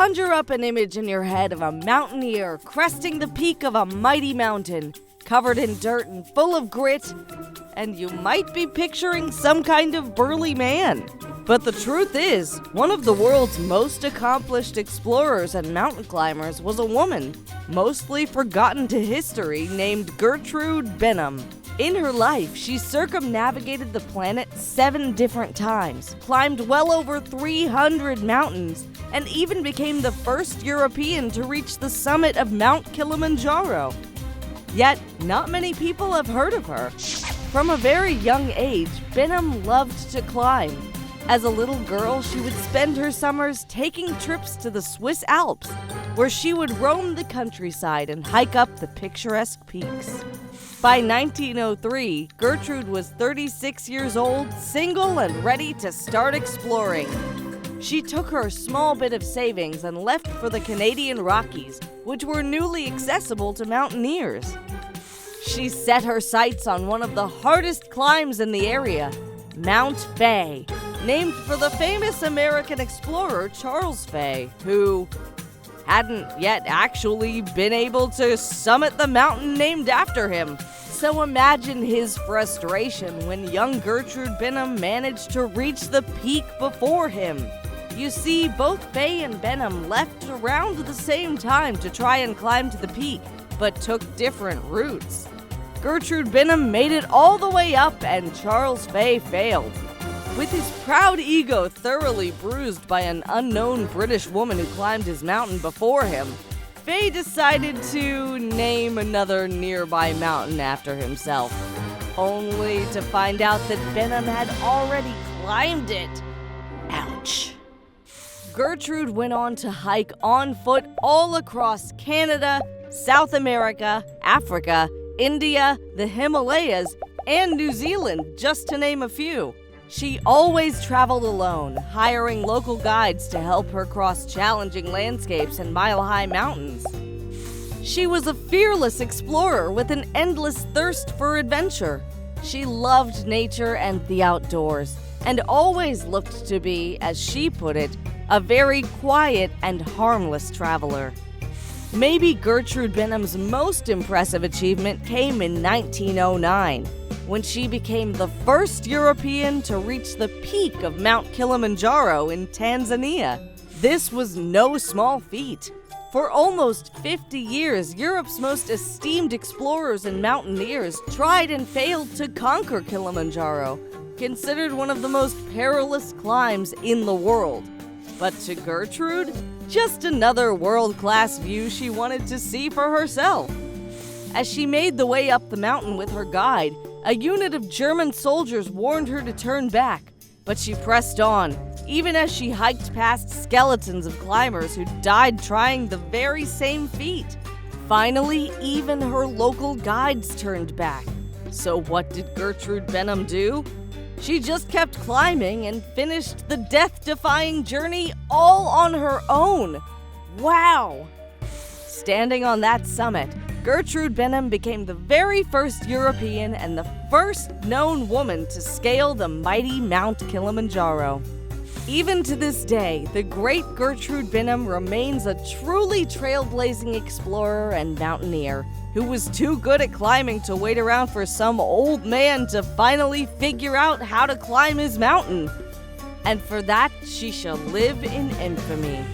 Conjure up an image in your head of a mountaineer cresting the peak of a mighty mountain, covered in dirt and full of grit, and you might be picturing some kind of burly man. But the truth is, one of the world's most accomplished explorers and mountain climbers was a woman, mostly forgotten to history, named Gertrude Benham. In her life, she circumnavigated the planet 7 different times, climbed well over 300 mountains, and even became the first European to reach the summit of Mount Kilimanjaro. Yet, not many people have heard of her. From a very young age, Benham loved to climb. As a little girl, she would spend her summers taking trips to the Swiss Alps, where she would roam the countryside and hike up the picturesque peaks. By 1903, Gertrude was 36 years old, single, and ready to start exploring. She took her small bit of savings and left for the Canadian Rockies, which were newly accessible to mountaineers. She set her sights on one of the hardest climbs in the area, Mount Fay, named for the famous American explorer Charles Fay, who hadn't yet actually been able to summit the mountain named after him. So imagine his frustration when young Gertrude Benham managed to reach the peak before him. You see, both Fay and Benham left around the same time to try and climb to the peak, but took different routes. Gertrude Benham made it all the way up, and Charles Fay failed. With his proud ego thoroughly bruised by an unknown British woman who climbed his mountain before him, Fay decided to name another nearby mountain after himself, only to find out that Benham had already climbed it. Ouch. Gertrude went on to hike on foot all across Canada, South America, Africa, India, the Himalayas, and New Zealand, just to name a few. She always traveled alone, hiring local guides to help her cross challenging landscapes and mile-high mountains. She was a fearless explorer with an endless thirst for adventure. She loved nature and the outdoors, and always looked to be, as she put it, a very quiet and harmless traveler. Maybe Gertrude Benham's most impressive achievement came in 1909, when she became the first European to reach the peak of Mount Kilimanjaro in Tanzania. This was no small feat. For almost 50 years, Europe's most esteemed explorers and mountaineers tried and failed to conquer Kilimanjaro, considered one of the most perilous climbs in the world. But to Gertrude, just another world-class view she wanted to see for herself. As she made the way up the mountain with her guide, a unit of German soldiers warned her to turn back, but she pressed on, even as she hiked past skeletons of climbers who died trying the very same feat. Finally, even her local guides turned back. So what did Gertrude Benham do? She just kept climbing and finished the death-defying journey all on her own. Wow! Standing on that summit, Gertrude Benham became the very first European and the first known woman to scale the mighty Mount Kilimanjaro. Even to this day, the great Gertrude Benham remains a truly trailblazing explorer and mountaineer who was too good at climbing to wait around for some old man to finally figure out how to climb his mountain. And for that, she shall live in infamy.